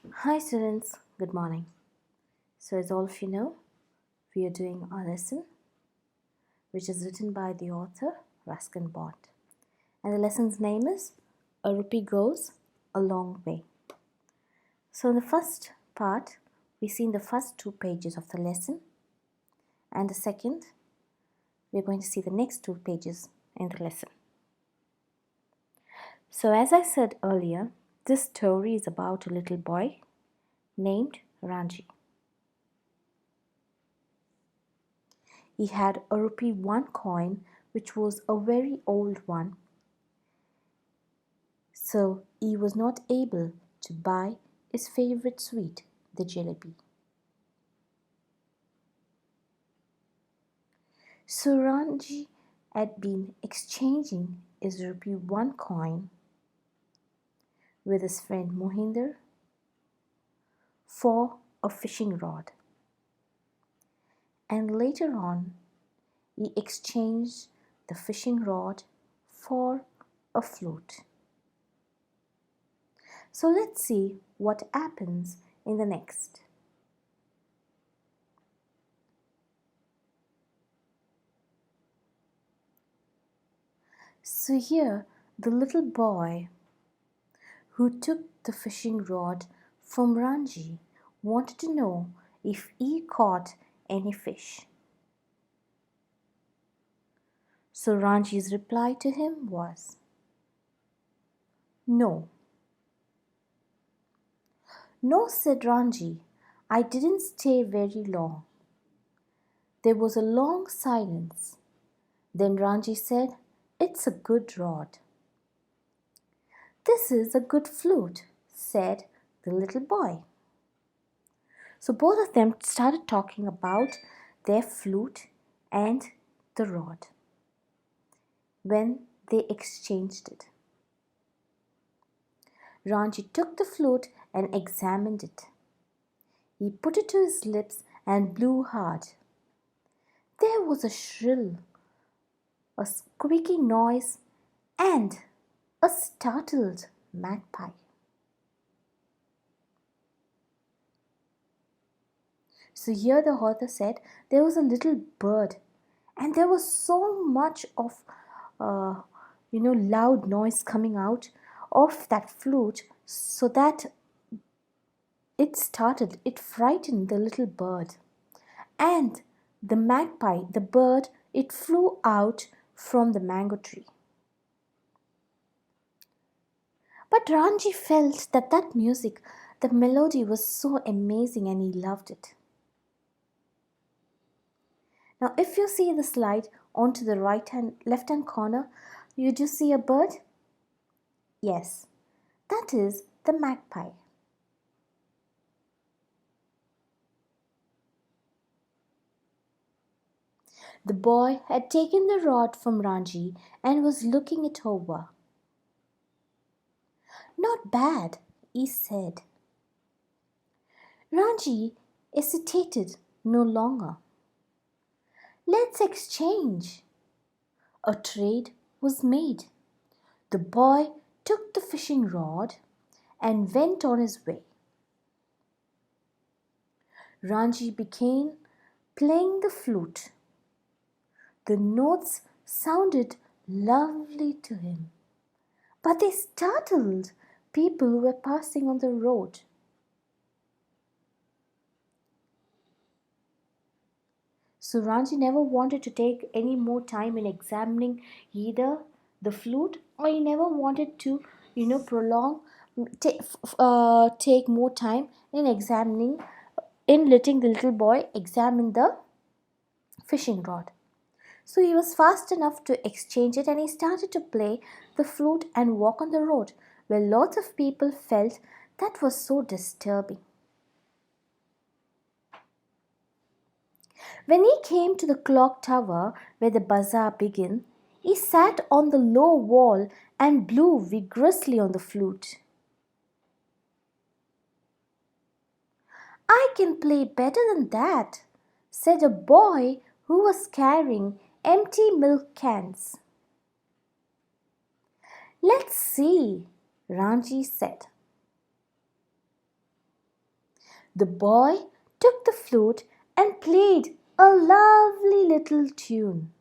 Hi students, good morning. So as all of you know, we are doing our lesson which is written by the author Ruskin Bond. And the lesson's name is A Rupee Goes a Long Way. So in the first part, we've seen the first 2 pages of the lesson, and the second, we're going to see the next 2 pages in the lesson. So as I said earlier, this story is about a little boy named Ranji. He had a Rupee 1 coin, which was a very old one, so he was not able to buy his favorite sweet, the jalebi. So Ranji had been exchanging his Rupee 1 coin with his friend Mohinder for a fishing rod, and later on he exchanged the fishing rod for a flute. So let's see what happens in the next. So here the little boy who took the fishing rod from Ranji wanted to know if he caught any fish. So Ranji's reply to him was, "No." "No," said Ranji, "I didn't stay very long." There was a long silence. Then Ranji said, "It's a good rod." "This is a good flute," said the little boy. So both of them started talking about their flute and the rod when they exchanged it. Ranji took the flute and examined it. He put it to his lips and blew hard. There was a shrill, a squeaking noise, and a startled magpie. So here the author said there was a little bird, and there was so much of loud noise coming out of that flute, so that it frightened the little bird. And the magpie, the bird, it flew out from the mango tree. But Ranji felt that music, the melody was so amazing and he loved it. Now if you see the slide onto the left hand corner, you do see a bird? Yes, that is the magpie. The boy had taken the rod from Ranji and was looking it over. "Not bad," he said. Ranji hesitated no longer. "Let's exchange." A trade was made. The boy took the fishing rod and went on his way. Ranji began playing the flute. The notes sounded lovely to him, but they startled people who were passing on the road. So Ranji never wanted to take any more time in examining either the flute, or he never wanted to, take more time in letting the little boy examine the fishing rod. So he was fast enough to exchange it, and he started to play the flute and walk on the road, where lots of people felt that was so disturbing. When he came to the clock tower where the bazaar began, he sat on the low wall and blew vigorously on the flute. "I can play better than that," said a boy who was carrying empty milk cans. "Let's see," Ranji said. The boy took the flute and played a lovely little tune.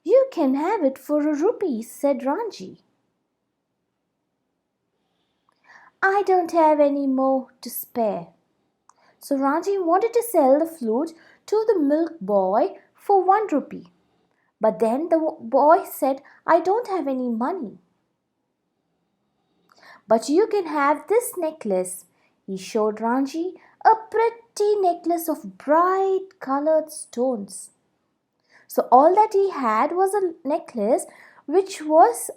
"You can have it for a rupee," said Ranji. "I don't have any more to spare." So Ranji wanted to sell the flute to the milk boy for 1 rupee. But then the boy said, "I don't have any money." "But you can have this necklace." He showed Ranji a pretty necklace of bright colored stones. So all that he had was a necklace which was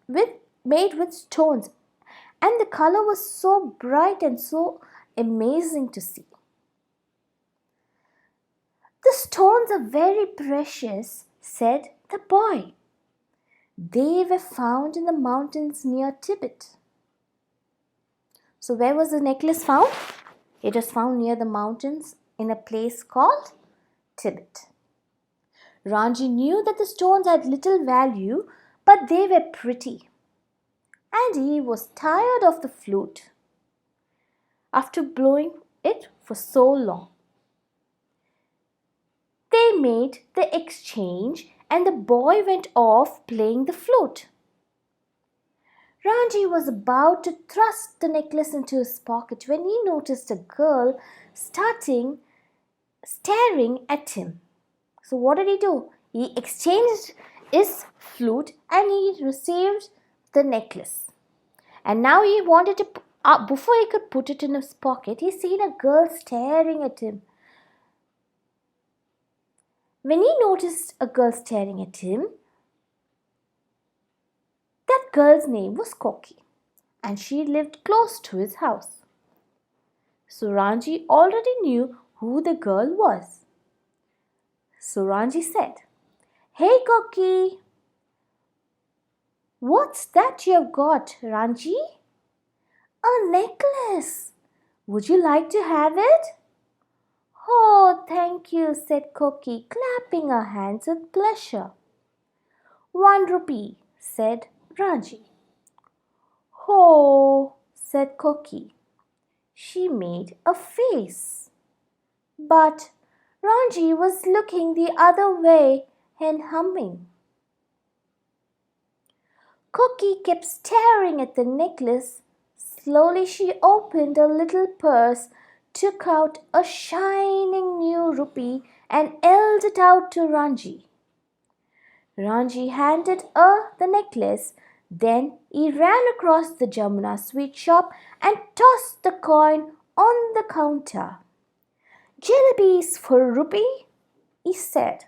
made with stones, and the color was so bright and so amazing to see. "The stones are very precious," said the boy. "They were found in the mountains near Tibet." So where was the necklace found? It was found near the mountains in a place called Tibet. Ranji knew that the stones had little value, but they were pretty, and he was tired of the flute after blowing it for so long. They made the exchange, and the boy went off playing the flute. Ranji was about to thrust the necklace into his pocket when he noticed a girl staring at him. So what did he do? He exchanged his flute and he received the necklace. And now he wanted to, before he could put it in his pocket, he seen a girl staring at him. When he noticed a girl staring at him, that girl's name was Koki, and she lived close to his house. So Ranji already knew who the girl was. So Ranji said, "Hey Koki, what's that you've got, Ranji?" "A necklace. Would you like to have it?" "Oh, thank you," said Koki, clapping her hands with pleasure. 1 rupee, said Ranji. "Oh," said Koki. She made a face. But Ranji was looking the other way and humming. Koki kept staring at the necklace. Slowly she opened her little purse, took out a shining new rupee and held it out to Ranji. Ranji handed her the necklace. Then he ran across the Jamuna sweet shop and tossed the coin on the counter. "Jalebis for a rupee," he said.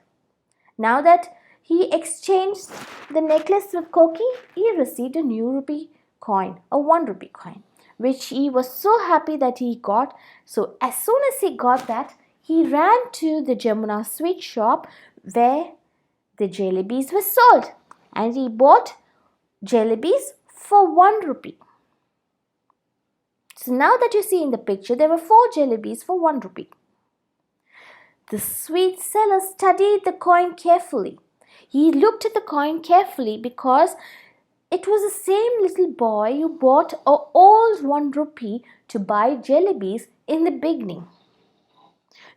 Now that he exchanged the necklace with Koki, he received a new rupee coin, a 1 rupee coin, which he was so happy that he got. So as soon as he got that, he ran to the Jamuna sweet shop where the jalebis were sold, and he bought jalebis for 1 rupee. So now that you see in the picture, there were 4 jalebis for 1 rupee. The sweet seller studied the coin carefully. He looked at the coin carefully because it was the same little boy who bought an old 1 rupee to buy jalebis in the beginning.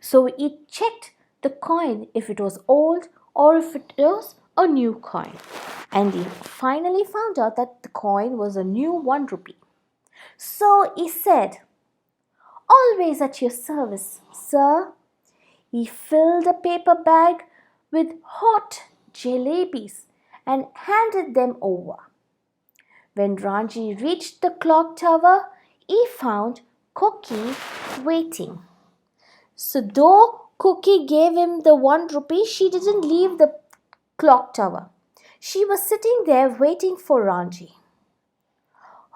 So he checked the coin if it was old or if it was a new coin. And he finally found out that the coin was a new 1 rupee. So he said, "Always at your service, sir." He filled a paper bag with hot jalebis and handed them over. When Ranji reached the clock tower, he found Koki waiting. So though Koki gave him the 1 rupee, she didn't leave the clock tower. She was sitting there waiting for Ranji.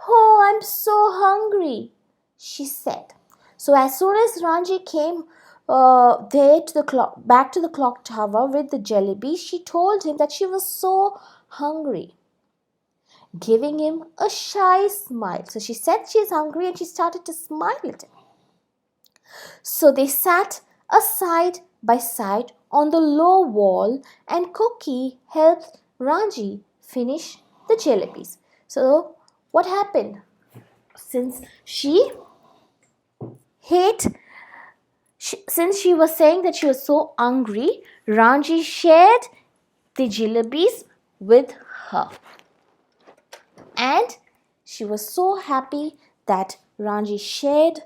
"Oh, I'm so hungry," she said. So as soon as Ranji came back to the clock tower with the jalebi, she told him that she was so hungry, giving him a shy smile. So she said she's hungry and she started to smile at him. So they sat side by side on the low wall, and Koki helped Ranji finish the jalebis. So what happened? Since she ate, since she was saying that she was so hungry, Ranji shared the jalebis with her. And she was so happy that Ranji shared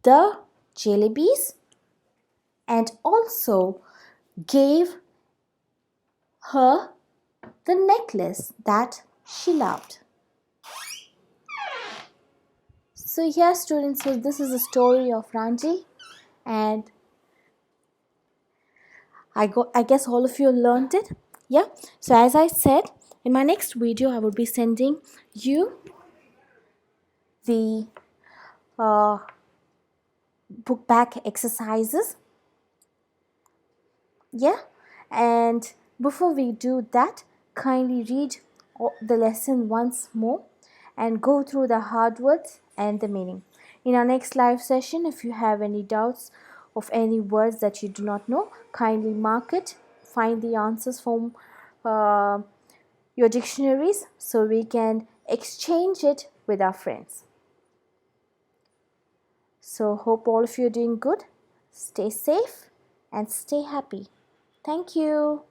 the jalebis and also gave her the necklace that she loved. So yeah, students, so this is the story of Ranji, and I guess all of you learned it. Yeah. So as I said, in my next video, I will be sending you the book back exercises. Yeah. And before we do that, kindly read the lesson once more and go through the hard words and the meaning. In our next live session, if you have any doubts of any words that you do not know, kindly mark it, find the answers from your dictionaries so we can exchange it with our friends. So hope all of you are doing good. Stay safe and stay happy. Thank you.